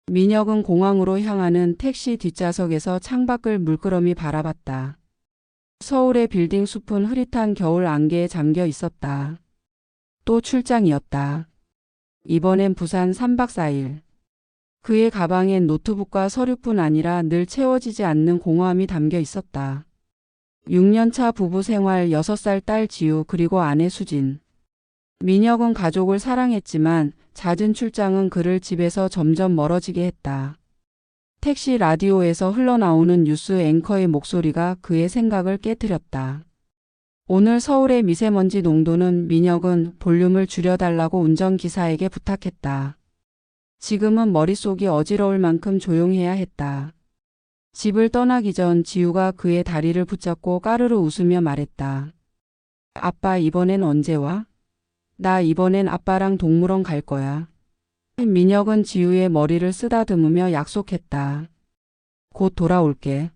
민혁은 공항으로 향하는 택시 뒷좌석에서 창밖을 물끄러미 바라봤다. 서울의 빌딩 숲은 흐릿한 겨울 안개에 잠겨 있었다. 또 출장이었다. 이번엔 부산 3박 4일. 그의 가방엔 노트북과 서류뿐 아니라 늘 채워지지 않는 공허함이 담겨 있었다. 6년차 부부 생활, 6살 딸 지우, 그리고 아내 수진. 민혁은 가족을 사랑했지만 잦은 출장은 그를 집에서 점점 멀어지게 했다. 택시 라디오에서 흘러나오는 뉴스 앵커의 목소리가 그의 생각을 깨트렸다. 오늘 서울의 미세먼지 농도는 민혁은 볼륨을 줄여달라고 운전기사에게 부탁했다. 지금은 머릿속이 어지러울 만큼 조용해야 했다. 집을 떠나기 전 지우가 그의 다리를 붙잡고 까르르 웃으며 말했다. 아빠 이번엔 언제 와? 나 이번엔 아빠랑 동물원 갈 거야. 민혁은 지우의 머리를 쓰다듬으며 약속했다. 곧 돌아올게.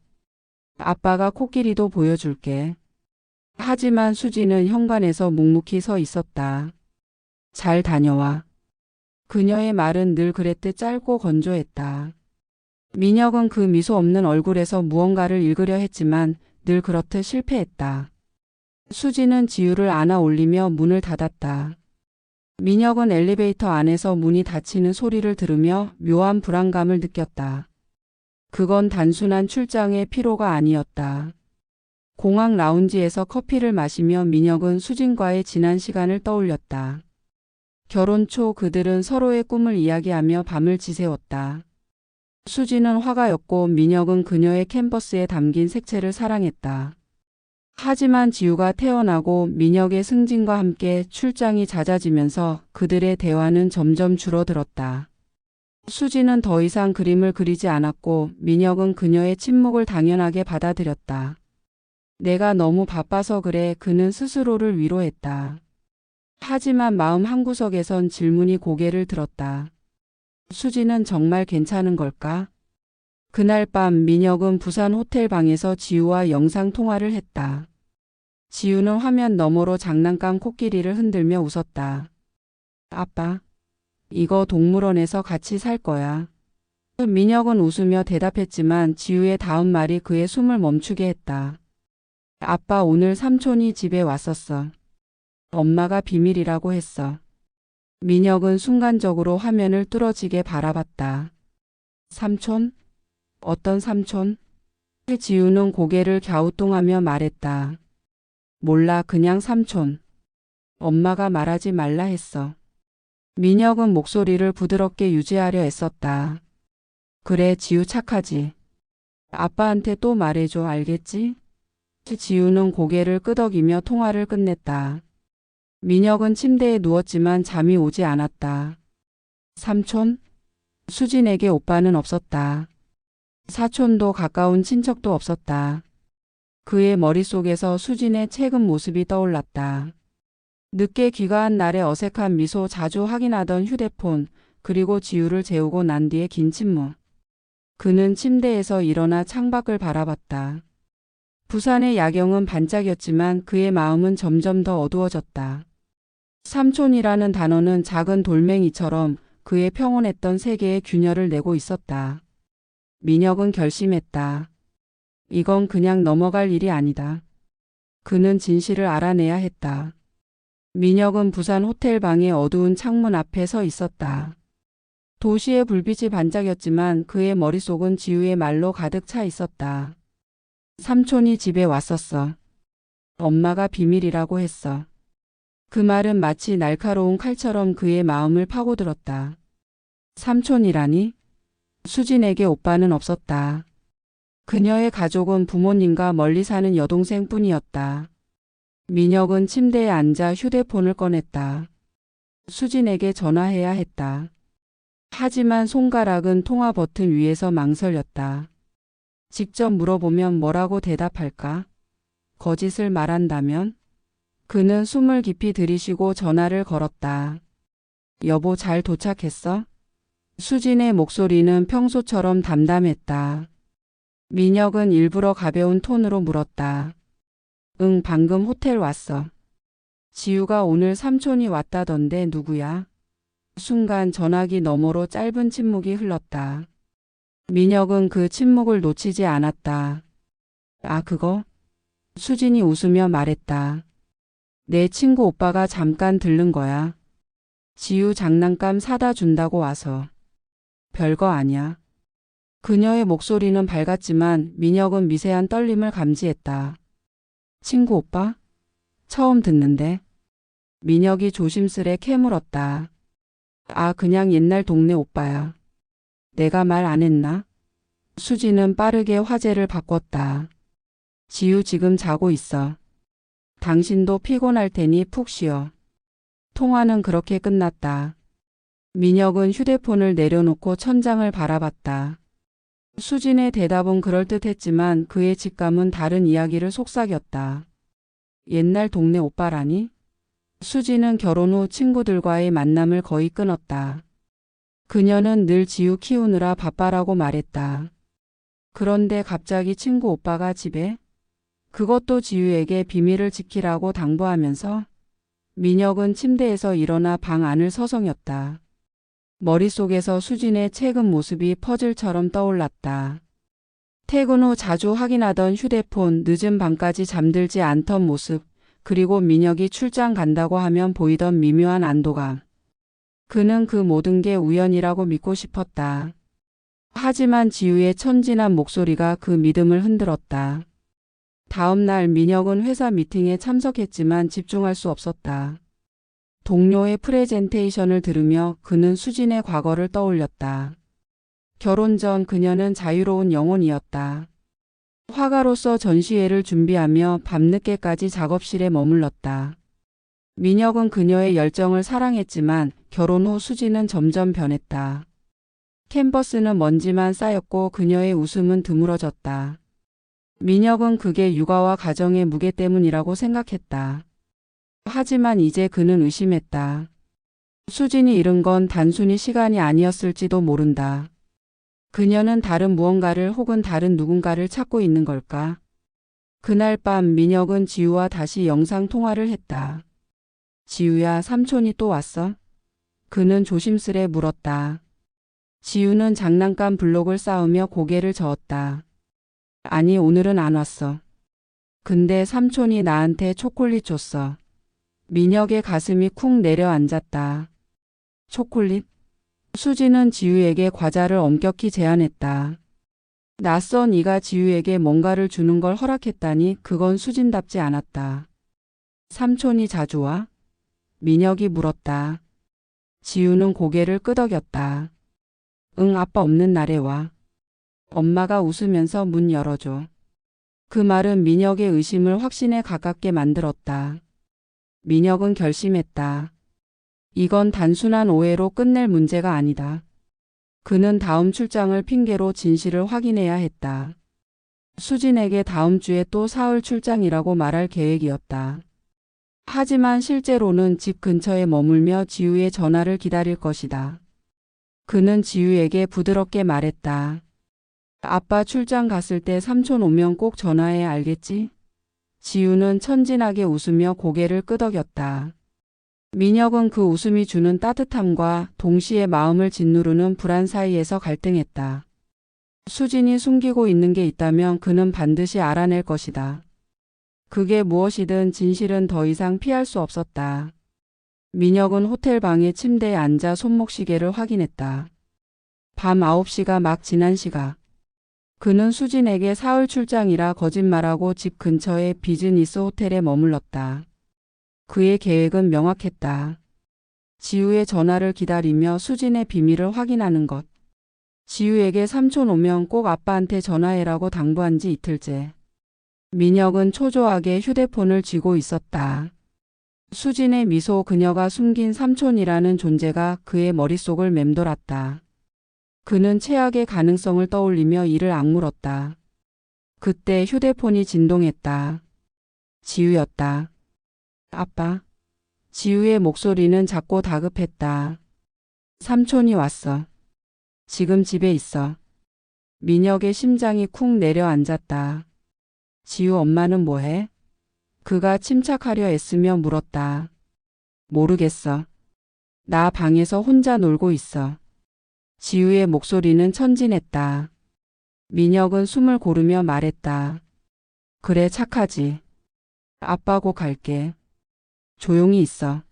아빠가 코끼리도 보여줄게. 하지만 수지는 현관에서 묵묵히 서 있었다. 잘 다녀와. 그녀의 말은 늘 그랬듯 짧고 건조했다. 민혁은 그 미소 없는 얼굴에서 무언가를 읽으려 했지만 늘 그렇듯 실패했다. 수지는 지우를 안아 올리며 문을 닫았다. 민혁은 엘리베이터 안에서 문이 닫히는 소리를 들으며 묘한 불안감을 느꼈다. 그건 단순한 출장의 피로가 아니었다. 공항 라운지에서 커피를 마시며 민혁은 수진과의 지난 시간을 떠올렸다. 결혼 초 그들은 서로의 꿈을 이야기하며 밤을 지새웠다. 수지는 화가였고 민혁은 그녀의 캔버스에 담긴 색채를 사랑했다. 하지만 지우가 태어나고 민혁의 승진과 함께 출장이 잦아지면서 그들의 대화는 점점 줄어들었다. 수지는 더 이상 그림을 그리지 않았고 민혁은 그녀의 침묵을 당연하게 받아들였다. 내가 너무 바빠서 그래, 그는 스스로를 위로했다. 하지만 마음 한구석에선 질문이 고개를 들었다. 수지는 정말 괜찮은 걸까? 그날 밤 민혁은 부산 호텔 방에서 지우와 영상 통화를 했다. 지우는 화면 너머로 장난감 코끼리를 흔들며 웃었다. 아빠, 이거 동물원에서 같이 살 거야. 민혁은 웃으며 대답했지만 지우의 다음 말이 그의 숨을 멈추게 했다. 아빠, 오늘 삼촌이 집에 왔었어. 엄마가 비밀이라고 했어. 민혁은 순간적으로 화면을 뚫어지게 바라봤다. 삼촌? 어떤 삼촌? 지우는 고개를 갸우뚱하며 말했다. 몰라, 그냥 삼촌. 엄마가 말하지 말라 했어. 민혁은 목소리를 부드럽게 유지하려 애썼다. 그래, 지우 착하지. 아빠한테 또 말해줘, 알겠지? 지우는 고개를 끄덕이며 통화를 끝냈다. 민혁은 침대에 누웠지만 잠이 오지 않았다. 삼촌? 수진에게 오빠는 없었다. 사촌도 가까운 친척도 없었다. 그의 머릿속에서 수진의 최근 모습이 떠올랐다. 늦게 귀가한 날의 어색한 미소, 자주 확인하던 휴대폰, 그리고 지우를 재우고 난 뒤의 긴 침묵. 그는 침대에서 일어나 창밖을 바라봤다. 부산의 야경은 반짝였지만 그의 마음은 점점 더 어두워졌다. 삼촌이라는 단어는 작은 돌멩이처럼 그의 평온했던 세계에 균열을 내고 있었다. 민혁은 결심했다. 이건 그냥 넘어갈 일이 아니다. 그는 진실을 알아내야 했다. 민혁은 부산 호텔 방의 어두운 창문 앞에 서 있었다. 도시의 불빛이 반짝였지만 그의 머릿속은 지우의 말로 가득 차 있었다. 삼촌이 집에 왔었어. 엄마가 비밀이라고 했어. 그 말은 마치 날카로운 칼처럼 그의 마음을 파고들었다. 삼촌이라니? 수진에게 오빠는 없었다. 그녀의 가족은 부모님과 멀리 사는 여동생 뿐이었다. 민혁은 침대에 앉아 휴대폰을 꺼냈다. 수진에게 전화해야 했다. 하지만 손가락은 통화 버튼 위에서 망설였다. 직접 물어보면 뭐라고 대답할까? 거짓을 말한다면? 그는 숨을 깊이 들이쉬고 전화를 걸었다. 여보, 잘 도착했어? 수진의 목소리는 평소처럼 담담했다. 민혁은 일부러 가벼운 톤으로 물었다. 응, 방금 호텔 왔어. 지우가 오늘 삼촌이 왔다던데 누구야? 순간 전화기 너머로 짧은 침묵이 흘렀다. 민혁은 그 침묵을 놓치지 않았다. 아, 그거? 수진이 웃으며 말했다. 내 친구 오빠가 잠깐 들른 거야. 지우 장난감 사다 준다고 와서. 별거 아니야. 그녀의 목소리는 밝았지만 민혁은 미세한 떨림을 감지했다. 친구 오빠? 처음 듣는데. 민혁이 조심스레 캐물었다. 아, 그냥 옛날 동네 오빠야. 내가 말 안 했나? 수지는 빠르게 화제를 바꿨다. 지우 지금 자고 있어. 당신도 피곤할 테니 푹 쉬어. 통화는 그렇게 끝났다. 민혁은 휴대폰을 내려놓고 천장을 바라봤다. 수진의 대답은 그럴듯했지만 그의 직감은 다른 이야기를 속삭였다. 옛날 동네 오빠라니? 수진은 결혼 후 친구들과의 만남을 거의 끊었다. 그녀는 늘 지우 키우느라 바빠라고 말했다. 그런데 갑자기 친구 오빠가 집에? 그것도 지우에게 비밀을 지키라고 당부하면서? 민혁은 침대에서 일어나 방 안을 서성였다. 머릿속에서 수진의 최근 모습이 퍼즐처럼 떠올랐다. 퇴근 후 자주 확인하던 휴대폰, 늦은 밤까지 잠들지 않던 모습, 그리고 민혁이 출장 간다고 하면 보이던 미묘한 안도감. 그는 그 모든 게 우연이라고 믿고 싶었다. 하지만 지우의 천진한 목소리가 그 믿음을 흔들었다. 다음 날 민혁은 회사 미팅에 참석했지만 집중할 수 없었다. 동료의 프레젠테이션을 들으며 그는 수진의 과거를 떠올렸다. 결혼 전 그녀는 자유로운 영혼이었다. 화가로서 전시회를 준비하며 밤늦게까지 작업실에 머물렀다. 민혁은 그녀의 열정을 사랑했지만 결혼 후 수진은 점점 변했다. 캔버스는 먼지만 쌓였고 그녀의 웃음은 드물어졌다. 민혁은 그게 육아와 가정의 무게 때문이라고 생각했다. 하지만 이제 그는 의심했다. 수진이 잃은 건 단순히 시간이 아니었을지도 모른다. 그녀는 다른 무언가를 혹은 다른 누군가를 찾고 있는 걸까? 그날 밤 민혁은 지우와 다시 영상 통화를 했다. 지우야, 삼촌이 또 왔어? 그는 조심스레 물었다. 지우는 장난감 블록을 쌓으며 고개를 저었다. 아니, 오늘은 안 왔어. 근데 삼촌이 나한테 초콜릿 줬어. 민혁의 가슴이 쿵 내려앉았다. 초콜릿? 수지는 지우에게 과자를 엄격히 제안했다. 낯선 이가 지우에게 뭔가를 주는 걸 허락했다니 그건 수진답지 않았다. 삼촌이 자주 와? 민혁이 물었다. 지우는 고개를 끄덕였다. 응, 아빠 없는 날에 와. 엄마가 웃으면서 문 열어줘. 그 말은 민혁의 의심을 확신에 가깝게 만들었다. 민혁은 결심했다. 이건 단순한 오해로 끝낼 문제가 아니다. 그는 다음 출장을 핑계로 진실을 확인해야 했다. 수진에게 다음 주에 또 사흘 출장이라고 말할 계획이었다. 하지만 실제로는 집 근처에 머물며 지우의 전화를 기다릴 것이다. 그는 지우에게 부드럽게 말했다. 아빠 출장 갔을 때 삼촌 오면 꼭 전화해, 알겠지? 지우는 천진하게 웃으며 고개를 끄덕였다. 민혁은 그 웃음이 주는 따뜻함과 동시에 마음을 짓누르는 불안 사이에서 갈등했다. 수진이 숨기고 있는 게 있다면 그는 반드시 알아낼 것이다. 그게 무엇이든 진실은 더 이상 피할 수 없었다. 민혁은 호텔 방의 침대에 앉아 손목시계를 확인했다. 밤 9시가 막 지난 시각. 그는 수진에게 사흘 출장이라 거짓말하고 집 근처의 비즈니스 호텔에 머물렀다. 그의 계획은 명확했다. 지우의 전화를 기다리며 수진의 비밀을 확인하는 것. 지우에게 삼촌 오면 꼭 아빠한테 전화해라고 당부한 지 이틀째. 민혁은 초조하게 휴대폰을 쥐고 있었다. 수진의 미소, 그녀가 숨긴 삼촌이라는 존재가 그의 머릿속을 맴돌았다. 그는 최악의 가능성을 떠올리며 이를 악물었다. 그때 휴대폰이 진동했다. 지우였다. 아빠. 지우의 목소리는 작고 다급했다. 삼촌이 왔어. 지금 집에 있어. 민혁의 심장이 쿵 내려앉았다. 지우, 엄마는 뭐해? 그가 침착하려 애쓰며 물었다. 모르겠어. 나 방에서 혼자 놀고 있어. 지우의 목소리는 천진했다. 민혁은 숨을 고르며 말했다. 그래, 착하지. 아빠고 갈게. 조용히 있어.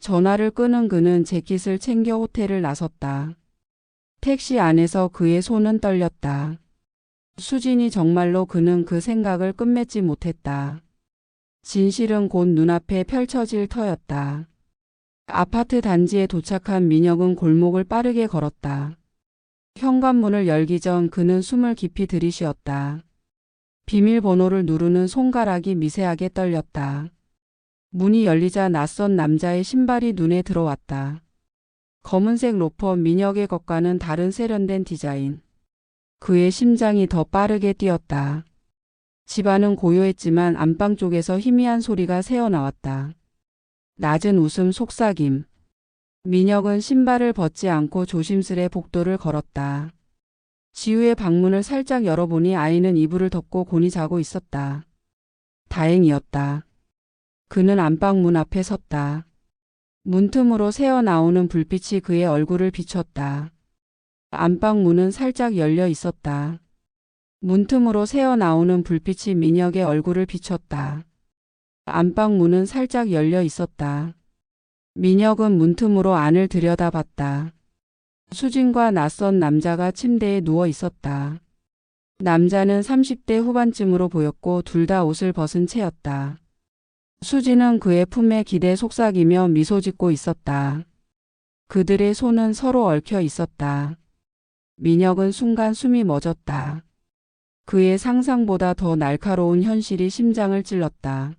전화를 끊은 그는 재킷을 챙겨 호텔을 나섰다. 택시 안에서 그의 손은 떨렸다. 수진이 정말로 그는 그 생각을 끝맺지 못했다. 진실은 곧 눈앞에 펼쳐질 터였다. 아파트 단지에 도착한 민혁은 골목을 빠르게 걸었다. 현관문을 열기 전 그는 숨을 깊이 들이쉬었다. 비밀번호를 누르는 손가락이 미세하게 떨렸다. 문이 열리자 낯선 남자의 신발이 눈에 들어왔다. 검은색 로퍼. 민혁의 것과는 다른 세련된 디자인. 그의 심장이 더 빠르게 뛰었다. 집안은 고요했지만 안방 쪽에서 희미한 소리가 새어나왔다. 낮은 웃음, 속삭임. 민혁은 신발을 벗지 않고 조심스레 복도를 걸었다. 지우의 방문을 살짝 열어보니 아이는 이불을 덮고 곤히 자고 있었다. 다행이었다. 그는 안방 문 앞에 섰다. 문틈으로 새어나오는 불빛이 그의 얼굴을 비췄다. 안방 문은 살짝 열려 있었다. 문틈으로 새어나오는 불빛이 민혁의 얼굴을 비췄다. 안방 문은 살짝 열려 있었다. 민혁은 문틈으로 안을 들여다봤다. 수진과 낯선 남자가 침대에 누워 있었다. 남자는 30대 후반쯤으로 보였고 둘 다 옷을 벗은 채였다. 수진은 그의 품에 기대 속삭이며 미소 짓고 있었다. 그들의 손은 서로 얽혀 있었다. 민혁은 순간 숨이 멎었다. 그의 상상보다 더 날카로운 현실이 심장을 찔렀다.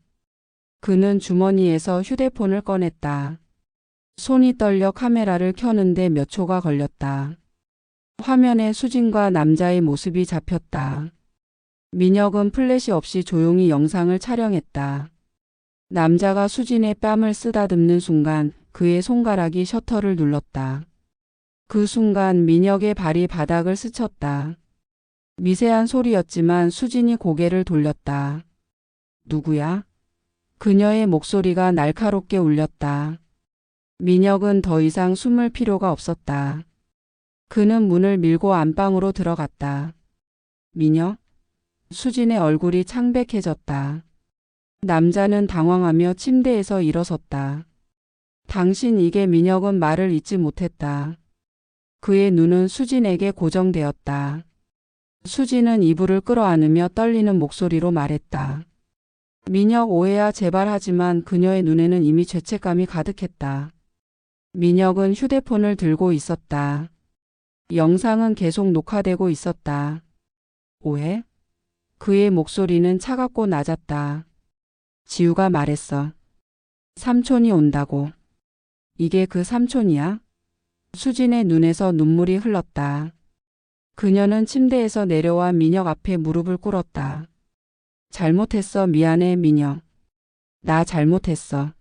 그는 주머니에서 휴대폰을 꺼냈다. 손이 떨려 카메라를 켜는데 몇 초가 걸렸다. 화면에 수진과 남자의 모습이 잡혔다. 민혁은 플래시 없이 조용히 영상을 촬영했다. 남자가 수진의 뺨을 쓰다듬는 순간 그의 손가락이 셔터를 눌렀다. 그 순간 민혁의 발이 바닥을 스쳤다. 미세한 소리였지만 수진이 고개를 돌렸다. 누구야? 그녀의 목소리가 날카롭게 울렸다. 민혁은 더 이상 숨을 필요가 없었다. 그는 문을 밀고 안방으로 들어갔다. 민혁? 수진의 얼굴이 창백해졌다. 남자는 당황하며 침대에서 일어섰다. 당신. 이게 민혁은 말을 잇지 못했다. 그의 눈은 수진에게 고정되었다. 수진은 이불을 끌어안으며 떨리는 목소리로 말했다. 민혁, 오해야 제발. 하지만 그녀의 눈에는 이미 죄책감이 가득했다. 민혁은 휴대폰을 들고 있었다. 영상은 계속 녹화되고 있었다. 오해? 그의 목소리는 차갑고 낮았다. 지우가 말했어. 삼촌이 온다고. 이게 그 삼촌이야? 수진의 눈에서 눈물이 흘렀다. 그녀는 침대에서 내려와 민혁 앞에 무릎을 꿇었다. 잘못했어. 미안해, 민혁. 나 잘못했어.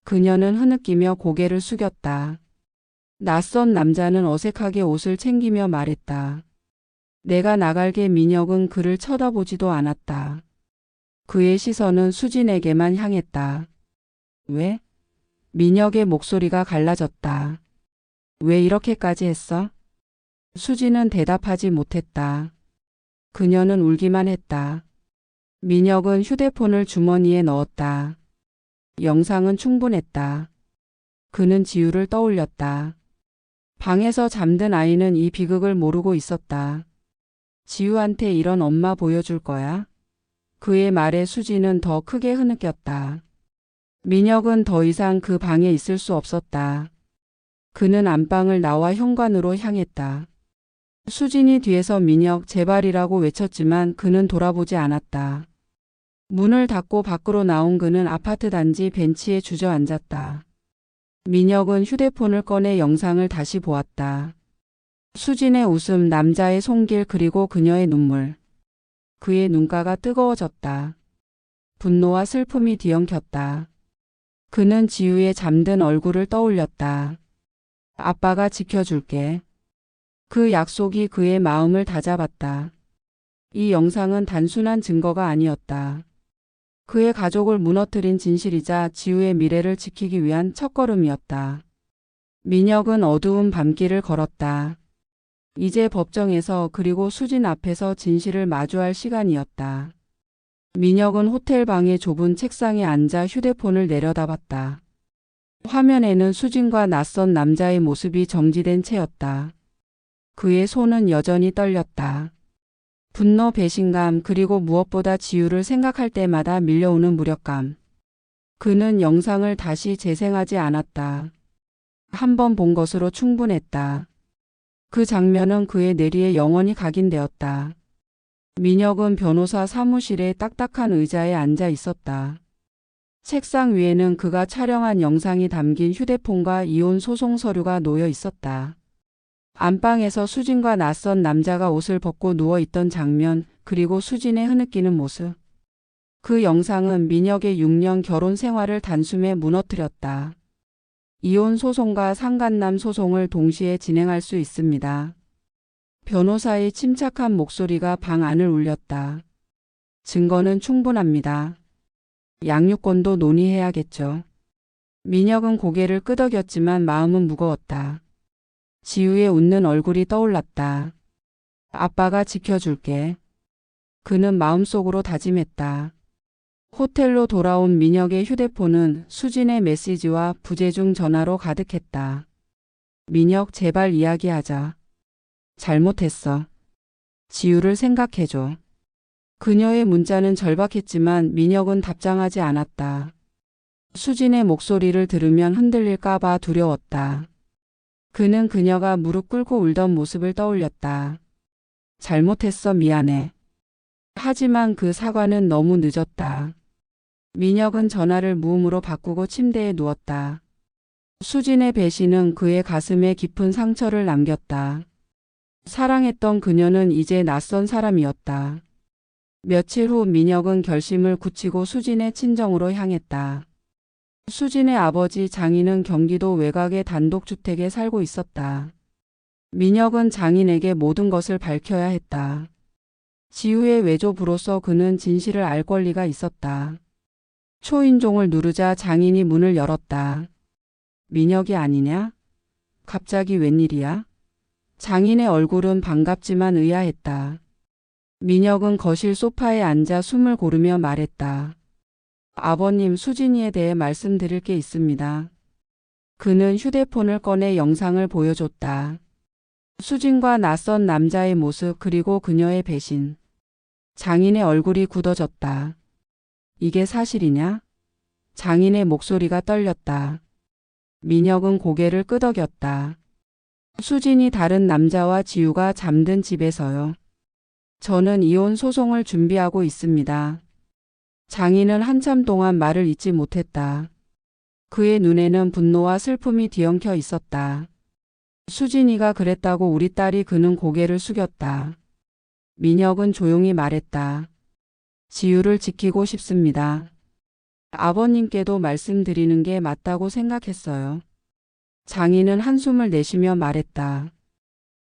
그녀는 흐느끼며 고개를 숙였다. 낯선 남자는 어색하게 옷을 챙기며 말했다. 내가 나갈게. 민혁은 그를 쳐다보지도 않았다. 그의 시선은 수진에게만 향했다. 왜? 민혁의 목소리가 갈라졌다. 왜 이렇게까지 했어? 수진은 대답하지 못했다. 그녀는 울기만 했다. 민혁은 휴대폰을 주머니에 넣었다. 영상은 충분했다. 그는 지우를 떠올렸다. 방에서 잠든 아이는 이 비극을 모르고 있었다. 지우한테 이런 엄마 보여줄 거야? 그의 말에 수진은 더 크게 흐느꼈다. 민혁은 더 이상 그 방에 있을 수 없었다. 그는 안방을 나와 현관으로 향했다. 수진이 뒤에서 민혁 제발이라고 외쳤지만 그는 돌아보지 않았다. 문을 닫고 밖으로 나온 그는 아파트 단지 벤치에 주저앉았다. 민혁은 휴대폰을 꺼내 영상을 다시 보았다. 수진의 웃음, 남자의 손길, 그리고 그녀의 눈물. 그의 눈가가 뜨거워졌다. 분노와 슬픔이 뒤엉켰다. 그는 지우의 잠든 얼굴을 떠올렸다. 아빠가 지켜줄게. 그 약속이 그의 마음을 다잡았다. 이 영상은 단순한 증거가 아니었다. 그의 가족을 무너뜨린 진실이자 지우의 미래를 지키기 위한 첫걸음이었다. 민혁은 어두운 밤길을 걸었다. 이제 법정에서 그리고 수진 앞에서 진실을 마주할 시간이었다. 민혁은 호텔 방의 좁은 책상에 앉아 휴대폰을 내려다봤다. 화면에는 수진과 낯선 남자의 모습이 정지된 채였다. 그의 손은 여전히 떨렸다. 분노, 배신감, 그리고 무엇보다 지우를 생각할 때마다 밀려오는 무력감. 그는 영상을 다시 재생하지 않았다. 한 번 본 것으로 충분했다. 그 장면은 그의 뇌리에 영원히 각인되었다. 민혁은 변호사 사무실의 딱딱한 의자에 앉아 있었다. 책상 위에는 그가 촬영한 영상이 담긴 휴대폰과 이혼 소송 서류가 놓여 있었다. 안방에서 수진과 낯선 남자가 옷을 벗고 누워있던 장면, 그리고 수진의 흐느끼는 모습. 그 영상은 민혁의 6년 결혼 생활을 단숨에 무너뜨렸다. 이혼 소송과 상간남 소송을 동시에 진행할 수 있습니다. 변호사의 침착한 목소리가 방 안을 울렸다. 증거는 충분합니다. 양육권도 논의해야겠죠. 민혁은 고개를 끄덕였지만 마음은 무거웠다. 지우의 웃는 얼굴이 떠올랐다. 아빠가 지켜줄게. 그는 마음속으로 다짐했다. 호텔로 돌아온 민혁의 휴대폰은 수진의 메시지와 부재중 전화로 가득했다. 민혁, 제발 이야기하자. 잘못했어. 지우를 생각해줘. 그녀의 문자는 절박했지만 민혁은 답장하지 않았다. 수진의 목소리를 들으면 흔들릴까봐 두려웠다. 그는 그녀가 무릎 꿇고 울던 모습을 떠올렸다. 잘못했어, 미안해. 하지만 그 사과는 너무 늦었다. 민혁은 전화를 무음으로 바꾸고 침대에 누웠다. 수진의 배신은 그의 가슴에 깊은 상처를 남겼다. 사랑했던 그녀는 이제 낯선 사람이었다. 며칠 후 민혁은 결심을 굳히고 수진의 친정으로 향했다. 수진의 아버지 장인은 경기도 외곽의 단독주택에 살고 있었다. 민혁은 장인에게 모든 것을 밝혀야 했다. 지우의 외조부로서 그는 진실을 알 권리가 있었다. 초인종을 누르자 장인이 문을 열었다. 민혁이 아니냐? 갑자기 웬일이야? 장인의 얼굴은 반갑지만 의아했다. 민혁은 거실 소파에 앉아 숨을 고르며 말했다. 아버님, 수진이에 대해 말씀드릴 게 있습니다. 그는 휴대폰을 꺼내 영상을 보여줬다. 수진과 낯선 남자의 모습, 그리고 그녀의 배신. 장인의 얼굴이 굳어졌다. 이게 사실이냐? 장인의 목소리가 떨렸다. 민혁은 고개를 끄덕였다. 수진이 다른 남자와 지우가 잠든 집에서요. 저는 이혼 소송을 준비하고 있습니다. 장인은 한참 동안 말을 잇지 못했다. 그의 눈에는 분노와 슬픔이 뒤엉켜 있었다. 수진이가 그랬다고 우리 딸이. 그는 고개를 숙였다. 민혁은 조용히 말했다. 지우를 지키고 싶습니다. 아버님께도 말씀드리는 게 맞다고 생각했어요. 장인은 한숨을 내쉬며 말했다.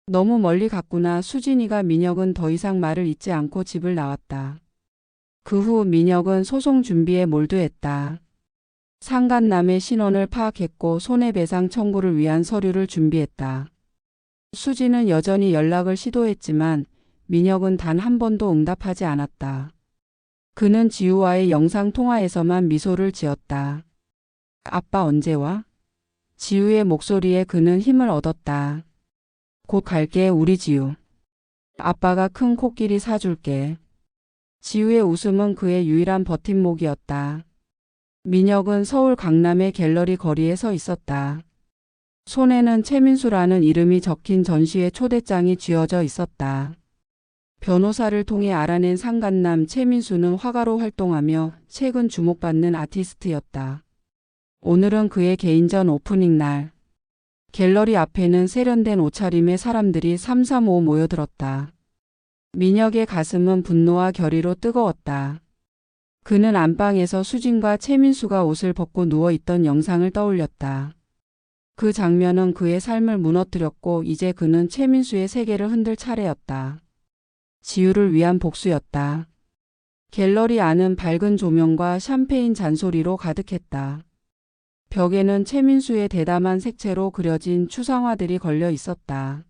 너무 멀리 갔구나. 수진이가. 민혁은 더 이상 말을 잇지 않고 집을 나왔다. 그 후 민혁은 소송 준비에 몰두했다. 상간남의 신원을 파악했고 손해배상 청구를 위한 서류를 준비했다. 수진은 여전히 연락을 시도했지만 민혁은 단 한 번도 응답하지 않았다. 그는 지우와의 영상통화에서만 미소를 지었다. 아빠 언제 와? 지우의 목소리에 그는 힘을 얻었다. 곧 갈게, 우리 지우. 아빠가 큰 코끼리 사줄게. 지우의 웃음은 그의 유일한 버팀목이었다. 민혁은 서울 강남의 갤러리 거리에 서 있었다. 손에는 최민수라는 이름이 적힌 전시회 초대장이 쥐어져 있었다. 변호사를 통해 알아낸 상간남 최민수는 화가로 활동하며 최근 주목받는 아티스트였다. 오늘은 그의 개인전 오프닝 날. 갤러리 앞에는 세련된 옷차림의 사람들이 삼삼오오 모여들었다. 민혁의 가슴은 분노와 결의로 뜨거웠다. 그는 안방에서 수진과 최민수가 옷을 벗고 누워있던 영상을 떠올렸다. 그 장면은 그의 삶을 무너뜨렸고 이제 그는 최민수의 세계를 흔들 차례였다. 지우를 위한 복수였다. 갤러리 안은 밝은 조명과 샴페인 잔소리로 가득했다. 벽에는 최민수의 대담한 색채로 그려진 추상화들이 걸려 있었다.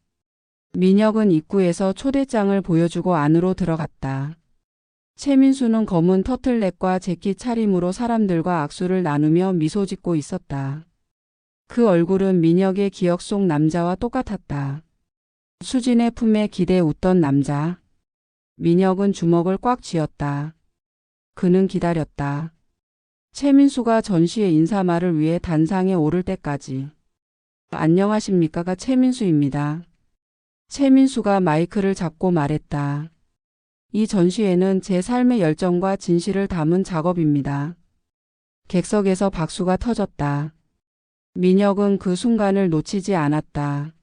민혁은 입구에서 초대장을 보여주고 안으로 들어갔다. 최민수는 검은 터틀넥과 재킷 차림으로 사람들과 악수를 나누며 미소 짓고 있었다. 그 얼굴은 민혁의 기억 속 남자와 똑같았다. 수진의 품에 기대 웃던 남자. 민혁은 주먹을 꽉 쥐었다. 그는 기다렸다. 최민수가 전시의 인사말을 위해 단상에 오를 때까지. 안녕하십니까가 최민수입니다. 최민수가 마이크를 잡고 말했다. 이 전시회는 제 삶의 열정과 진실을 담은 작업입니다. 객석에서 박수가 터졌다. 민혁은 그 순간을 놓치지 않았다.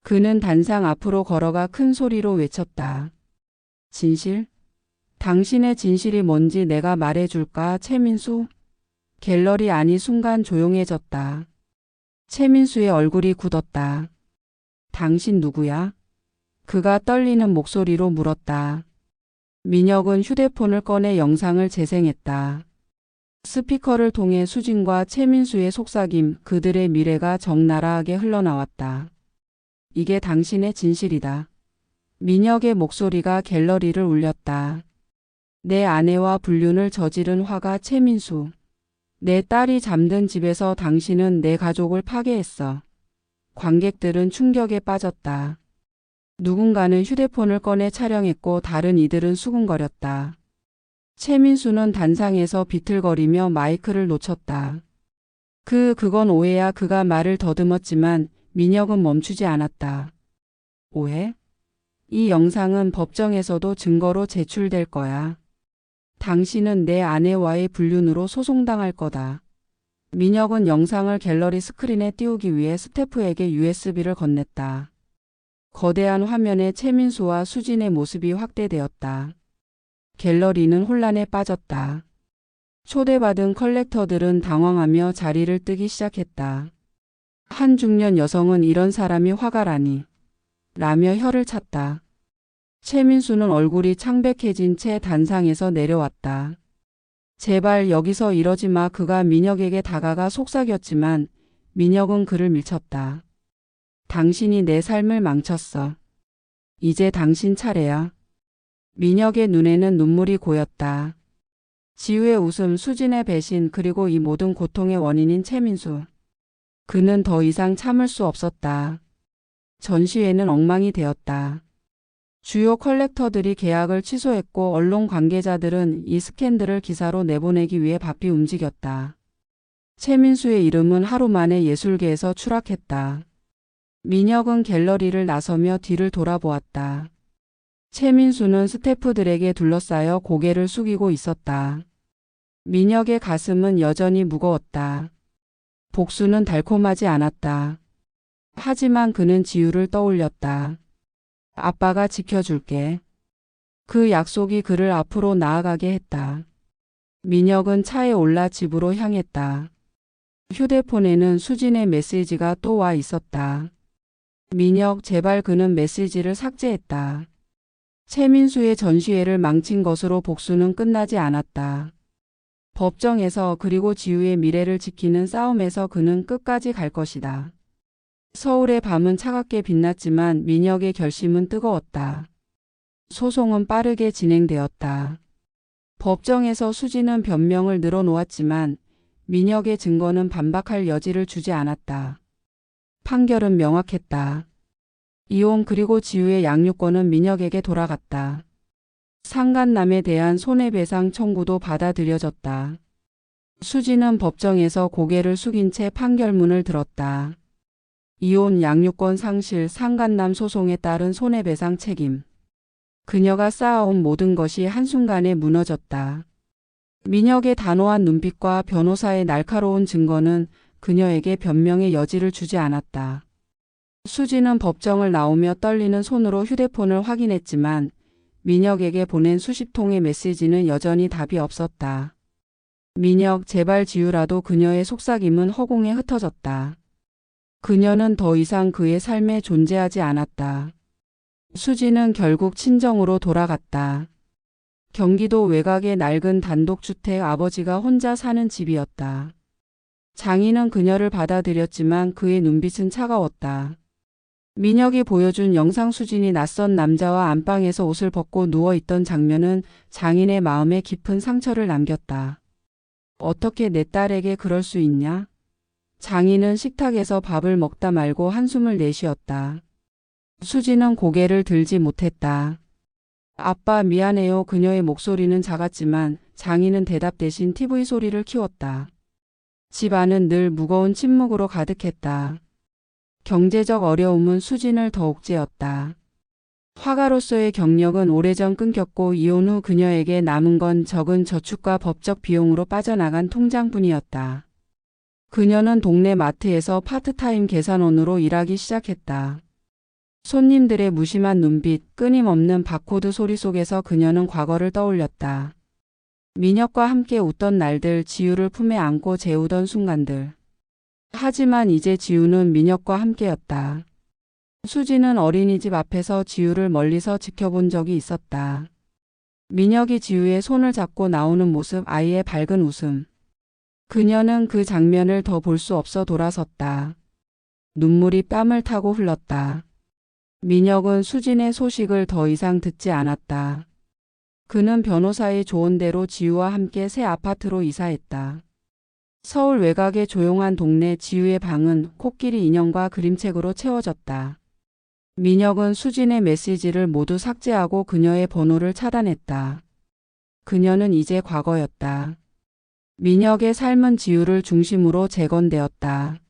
그는 단상 앞으로 걸어가 큰 소리로 외쳤다. 진실? 당신의 진실이 뭔지 내가 말해줄까, 최민수? 갤러리 안이 순간 조용해졌다. 최민수의 얼굴이 굳었다. 당신 누구야? 그가 떨리는 목소리로 물었다. 민혁은 휴대폰을 꺼내 영상을 재생했다. 스피커를 통해 수진과 최민수의 속삭임, 그들의 미래가 적나라하게 흘러나왔다. 이게 당신의 진실이다. 민혁의 목소리가 갤러리를 울렸다. 내 아내와 불륜을 저지른 화가 최민수. 내 딸이 잠든 집에서 당신은 내 가족을 파괴했어. 관객들은 충격에 빠졌다. 누군가는 휴대폰을 꺼내 촬영했고 다른 이들은 수군거렸다. 최민수는 단상에서 비틀거리며 마이크를 놓쳤다. 그건 오해야. 그가 말을 더듬었지만 민혁은 멈추지 않았다. 오해? 이 영상은 법정에서도 증거로 제출될 거야. 당신은 내 아내와의 불륜으로 소송당할 거다. 민혁은 영상을 갤러리 스크린에 띄우기 위해 스태프에게 USB를 건넸다. 거대한 화면에 최민수와 수진의 모습이 확대되었다. 갤러리는 혼란에 빠졌다. 초대받은 컬렉터들은 당황하며 자리를 뜨기 시작했다. 한 중년 여성은 이런 사람이 화가라니 라며 혀를 찼다. 최민수는 얼굴이 창백해진 채 단상에서 내려왔다. 제발 여기서 이러지 마. 그가 민혁에게 다가가 속삭였지만 민혁은 그를 밀쳤다. 당신이 내 삶을 망쳤어. 이제 당신 차례야. 민혁의 눈에는 눈물이 고였다. 지우의 웃음, 수진의 배신, 그리고 이 모든 고통의 원인인 최민수. 그는 더 이상 참을 수 없었다. 전시회는 엉망이 되었다. 주요 컬렉터들이 계약을 취소했고 언론 관계자들은 이 스캔들을 기사로 내보내기 위해 바삐 움직였다. 최민수의 이름은 하루 만에 예술계에서 추락했다. 민혁은 갤러리를 나서며 뒤를 돌아보았다. 최민수는 스태프들에게 둘러싸여 고개를 숙이고 있었다. 민혁의 가슴은 여전히 무거웠다. 복수는 달콤하지 않았다. 하지만 그는 지우를 떠올렸다. 아빠가 지켜줄게. 그 약속이 그를 앞으로 나아가게 했다. 민혁은 차에 올라 집으로 향했다. 휴대폰에는 수진의 메시지가 또 와 있었다. 민혁, 제발. 그는 메시지를 삭제했다. 최민수의 전시회를 망친 것으로 복수는 끝나지 않았다. 법정에서 그리고 지우의 미래를 지키는 싸움에서 그는 끝까지 갈 것이다. 서울의 밤은 차갑게 빛났지만 민혁의 결심은 뜨거웠다. 소송은 빠르게 진행되었다. 법정에서 수진은 변명을 늘어놓았지만 민혁의 증거는 반박할 여지를 주지 않았다. 판결은 명확했다. 이혼 그리고 지우의 양육권은 민혁에게 돌아갔다. 상간남에 대한 손해배상 청구도 받아들여졌다. 수진은 법정에서 고개를 숙인 채 판결문을 들었다. 이혼, 양육권 상실, 상간남 소송에 따른 손해배상 책임. 그녀가 쌓아온 모든 것이 한순간에 무너졌다. 민혁의 단호한 눈빛과 변호사의 날카로운 증거는 그녀에게 변명의 여지를 주지 않았다. 수진은 법정을 나오며 떨리는 손으로 휴대폰을 확인했지만 민혁에게 보낸 수십 통의 메시지는 여전히 답이 없었다. 민혁, 제발 지우라도. 그녀의 속삭임은 허공에 흩어졌다. 그녀는 더 이상 그의 삶에 존재하지 않았다. 수진은 결국 친정으로 돌아갔다. 경기도 외곽의 낡은 단독주택, 아버지가 혼자 사는 집이었다. 장인은 그녀를 받아들였지만 그의 눈빛은 차가웠다. 민혁이 보여준 영상 수진이 낯선 남자와 안방에서 옷을 벗고 누워있던 장면은 장인의 마음에 깊은 상처를 남겼다. 어떻게 내 딸에게 그럴 수 있냐? 장인은 식탁에서 밥을 먹다 말고 한숨을 내쉬었다. 수진은 고개를 들지 못했다. 아빠 미안해요. 그녀의 목소리는 작았지만 장인은 대답 대신 TV 소리를 키웠다. 집 안은 늘 무거운 침묵으로 가득했다. 경제적 어려움은 수진을 더욱 째었다. 화가로서의 경력은 오래전 끊겼고 이혼 후 그녀에게 남은 건 적은 저축과 법적 비용으로 빠져나간 통장뿐이었다. 그녀는 동네 마트에서 파트타임 계산원으로 일하기 시작했다. 손님들의 무심한 눈빛, 끊임없는 바코드 소리 속에서 그녀는 과거를 떠올렸다. 민혁과 함께 웃던 날들, 지우를 품에 안고 재우던 순간들. 하지만 이제 지우는 민혁과 함께였다. 수지는 어린이집 앞에서 지우를 멀리서 지켜본 적이 있었다. 민혁이 지우의 손을 잡고 나오는 모습, 아이의 밝은 웃음. 그녀는 그 장면을 더 볼 수 없어 돌아섰다. 눈물이 뺨을 타고 흘렀다. 민혁은 수진의 소식을 더 이상 듣지 않았다. 그는 변호사의 조언대로 지우와 함께 새 아파트로 이사했다. 서울 외곽의 조용한 동네. 지우의 방은 코끼리 인형과 그림책으로 채워졌다. 민혁은 수진의 메시지를 모두 삭제하고 그녀의 번호를 차단했다. 그녀는 이제 과거였다. 민혁의 삶은 지우를 중심으로 재건되었다.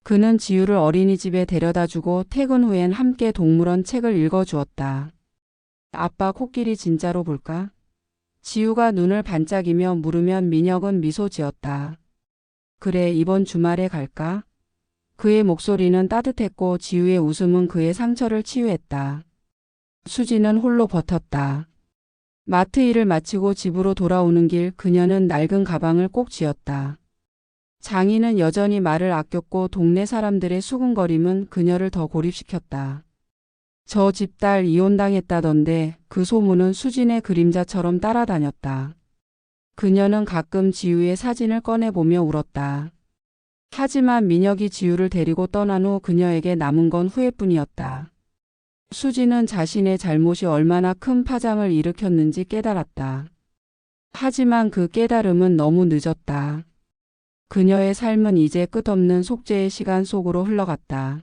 그는 지우를 어린이집에 데려다주고 퇴근 후엔 함께 동물원 책을 읽어주었다. 아빠, 코끼리 진짜로 볼까? 지우가 눈을 반짝이며 물으면 민혁은 미소 지었다. 그래, 이번 주말에 갈까? 그의 목소리는 따뜻했고 지우의 웃음은 그의 상처를 치유했다. 수지는 홀로 버텼다. 마트 일을 마치고 집으로 돌아오는 길, 그녀는 낡은 가방을 꼭 쥐었다. 장인은 여전히 말을 아꼈고 동네 사람들의 수군거림은 그녀를 더 고립시켰다. 저 집 딸 이혼당했다던데. 그 소문은 수진의 그림자처럼 따라다녔다. 그녀는 가끔 지우의 사진을 꺼내보며 울었다. 하지만 민혁이 지우를 데리고 떠난 후 그녀에게 남은 건 후회뿐이었다. 수지는 자신의 잘못이 얼마나 큰 파장을 일으켰는지 깨달았다. 하지만 그 깨달음은 너무 늦었다. 그녀의 삶은 이제 끝없는 속죄의 시간 속으로 흘러갔다.